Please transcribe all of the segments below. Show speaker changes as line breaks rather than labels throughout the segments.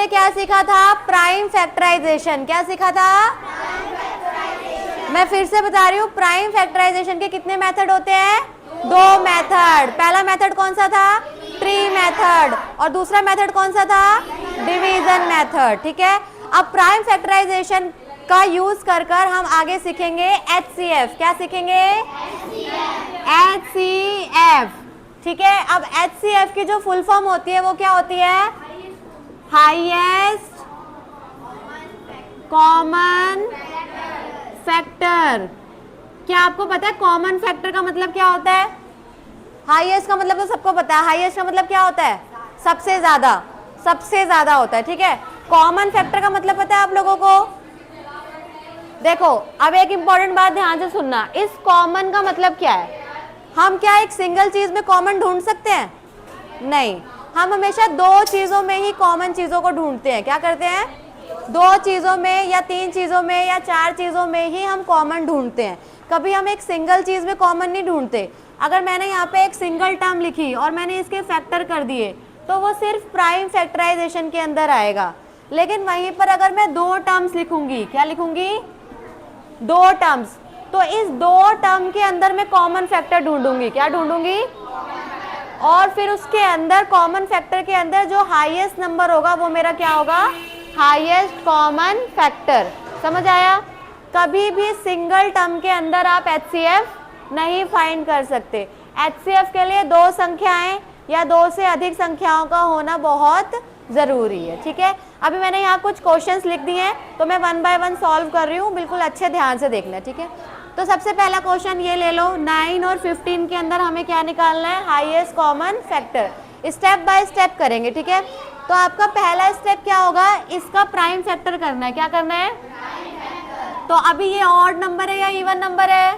हमने क्या सीखा था? Prime factorization. क्या सीखा था? मैं फिर से बता रही हूँ, प्राइम फैक्टराइजेशन के कितने मेथड होते हैं? 2 मेथड। पहला मेथड कौन सा था? Tree method. और दूसरा मेथड कौन सा था? Division method. ठीक है, अब प्राइम फैक्टराइजेशन का यूज कर कर हम आगे सीखेंगे HCF। क्या सीखेंगे? HCF। ठीक है, अब HCF की जो फुल फॉर्म होती है वो क्या होती है? Highest common factor. क्या आपको पता है कॉमन फैक्टर का मतलब क्या होता है? हाईएस्ट का मतलब तो सबको पता है, हाईएस्ट का मतलब क्या होता है? सबसे ज्यादा, सबसे ज्यादा होता है। ठीक है, कॉमन फैक्टर का मतलब पता है आप लोगों को? देखो, अब एक इंपॉर्टेंट बात ध्यान से सुनना, इस कॉमन का मतलब क्या है? हम क्या एक सिंगल चीज में कॉमन ढूंढ सकते हैं? नहीं, हम हमेशा 2 चीजों में ही कॉमन चीजों को ढूंढते हैं। क्या करते हैं? 2 चीजों में या 3 चीजों में या 4 चीजों में ही हम कॉमन ढूंढते हैं। कभी हम एक सिंगल चीज में कॉमन नहीं ढूंढते। अगर मैंने यहाँ पे एक सिंगल टर्म लिखी और मैंने इसके फैक्टर कर दिए तो वो सिर्फ प्राइम फैक्टराइजेशन के अंदर आएगा। लेकिन वहीं पर अगर मैं 2 टर्म्स लिखूंगी, क्या लिखूंगी? 2 टर्म्स, तो इस 2 टर्म के अंदर मैं कॉमन फैक्टर ढूंढूंगी। क्या ढूंढूंगी? और फिर उसके अंदर कॉमन फैक्टर के अंदर जो हाईएस्ट नंबर होगा वो मेरा क्या होगा? Highest common factor. समझ आया? कभी भी सिंगल टर्म के अंदर आप HCF नहीं फाइंड कर सकते। HCF के लिए 2 संख्याएं या 2 से अधिक संख्याओं का होना बहुत जरूरी है। ठीक है, अभी मैंने यहाँ कुछ क्वेश्चंस लिख दिए हैं तो मैं 1 बाय 1 सॉल्व कर रही हूँ, बिल्कुल अच्छे ध्यान से देखना। ठीक है, तो सबसे पहला क्वेश्चन ये ले लो, 9 और 15 के अंदर हमें क्या निकालना है? Highest common factor. Step by step करेंगे। ठीक है, तो आपका पहला स्टेप क्या होगा? इसका प्राइम फैक्टर करना है। क्या करना है? तो अभी ये ऑड नंबर है या इवन नंबर है?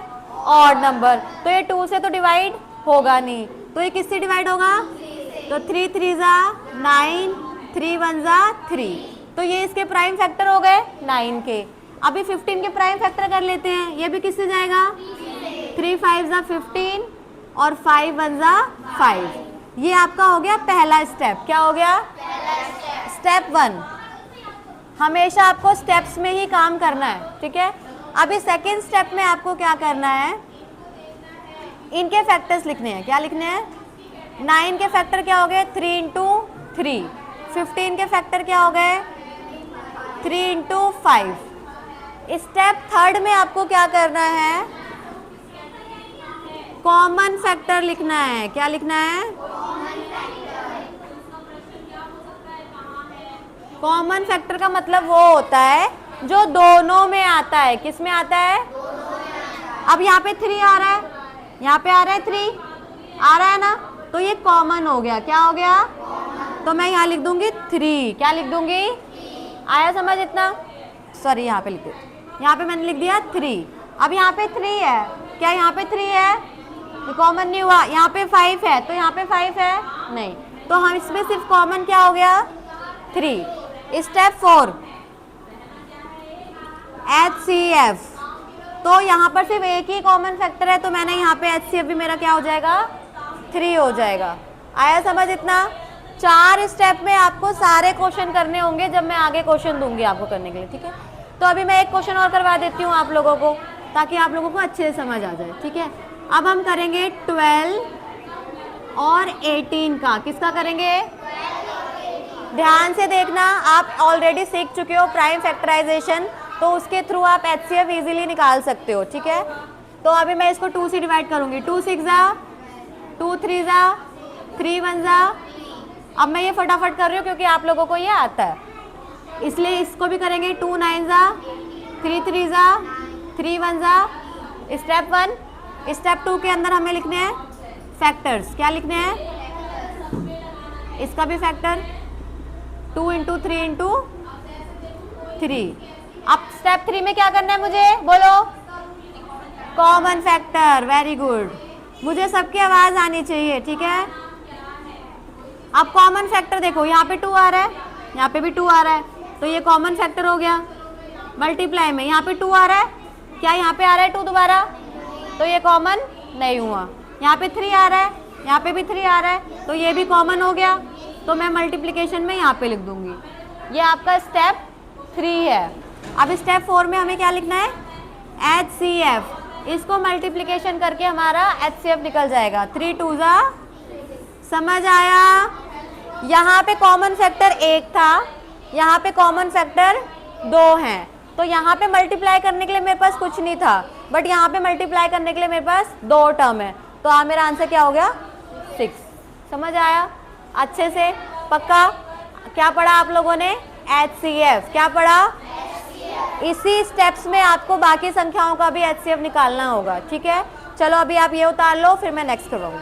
ऑड नंबर, तो ये 2 से तो डिवाइड होगा नहीं, तो ये किससे डिवाइड होगा? तो 3 3 जा 9, 3 1 जा 3, तो ये इसके प्राइम फैक्टर हो गए 9 के। अभी 15 के प्राइम फैक्टर कर लेते हैं, ये भी किससे जाएगा? 3 5 जा 15 और 5 1 जा 5। ये आपका हो गया पहला स्टेप। क्या हो गया? स्टेप 1। हमेशा आपको स्टेप्स में ही काम करना है। ठीक है, अभी सेकेंड स्टेप में आपको क्या करना है? इनके फैक्टर्स लिखने हैं। क्या लिखने हैं? 9 के फैक्टर क्या हो गए? 3 इंटू 3। 15 के फैक्टर क्या हो गए? 3 इंटू 5। स्टेप 3 में आपको क्या करना है? कॉमन फैक्टर लिखना है। क्या लिखना है? कॉमन फैक्टर का मतलब वो होता है जो दोनों में आता है। किस में आता है? अब यहाँ पे 3 आ रहा है, यहाँ पे आ रहा है 3 आ रहा है ना, तो ये कॉमन हो गया। क्या हो गया? तो मैं यहाँ लिख दूंगी 3। क्या लिख दूंगी? आया समझ इतना? सॉरी, यहाँ पे लिख दे, यहाँ पे मैंने लिख दिया 3। अब यहाँ पे 3 है, क्या यहाँ पे 3 है? तो कॉमन नहीं हुआ। यहाँ पे 5 है, तो यहाँ पे 5 है नहीं, तो हम इसमें सिर्फ कॉमन क्या हो गया? 3। स्टेप 4 HCF, तो यहाँ पर सिर्फ एक ही कॉमन फैक्टर है, तो मैंने यहाँ पे HCF भी मेरा क्या हो जाएगा? 3 हो जाएगा। आया समझ इतना? 4 स्टेप में आपको सारे क्वेश्चन करने होंगे जब मैं आगे क्वेश्चन दूंगी आपको करने के लिए। ठीक है, तो अभी मैं एक क्वेश्चन और करवा देती हूँ आप लोगों को, ताकि आप लोगों को अच्छे से समझ आ जाए। ठीक है, अब हम करेंगे 12 और 18 का। किसका करेंगे? ध्यान से देखना, आप ऑलरेडी सीख चुके हो प्राइम फैक्टराइजेशन, तो उसके थ्रू आप HCF इजीली निकाल सकते हो। ठीक है, तो अभी मैं इसको 2 से डिवाइड करूंगी। 2 6 जा 2 3 जा 3 1 जा। अब मैं ये फटाफट कर रही हूँ क्योंकि आप लोगों को ये आता है, इसलिए इसको भी करेंगे। 2 9 जा 3 3 जा 3 1 जा। स्टेप 1। स्टेप 2 के अंदर हमें लिखने हैं फैक्टर्स। क्या लिखने हैं? इसका भी फैक्टर 2 इंटू 3 इंटू 3। अब स्टेप 3 में क्या करना है मुझे? बोलो। Common factor. वेरी गुड, मुझे सबकी आवाज आनी चाहिए। ठीक है, अब कॉमन फैक्टर देखो, यहाँ पे 2 आ रहा है, यहाँ पे भी 2 आ रहा है, तो ये कॉमन फैक्टर हो गया। मल्टीप्लाई में यहाँ पे 2 आ रहा है, क्या यहाँ पे आ रहा है 2 दोबारा? तो ये कॉमन नहीं हुआ। यहाँ पे 3 आ रहा है, यहाँ पे भी 3 आ रहा है, तो ये भी कॉमन हो गया। तो मैं मल्टीप्लिकेशन में यहाँ पे लिख दूंगी ये आपका स्टेप 3 है। अब स्टेप 4 में हमें क्या लिखना है, HCF। इसको मल्टीप्लिकेशन करके हमारा HCF निकल जाएगा, 3 2 जा, समझ आया। यहाँ पे कॉमन फैक्टर 1 था, यहाँ पे कॉमन फैक्टर 2 हैं, तो यहाँ पे मल्टीप्लाई करने के लिए मेरे पास कुछ नहीं था, बट यहाँ पे मल्टीप्लाई करने के लिए मेरे पास 2 टर्म है, तो मेरा आंसर क्या हो गया, 6। समझ आया अच्छे से, पक्का। क्या पढ़ा आप लोगों ने, HCF। क्या पढ़ा, इसी स्टेप्स में आपको बाकी संख्याओं का भी HCF निकालना होगा, ठीक है। चलो अभी आप ये उतार लो, फिर मैं नेक्स्ट करवाऊंगी।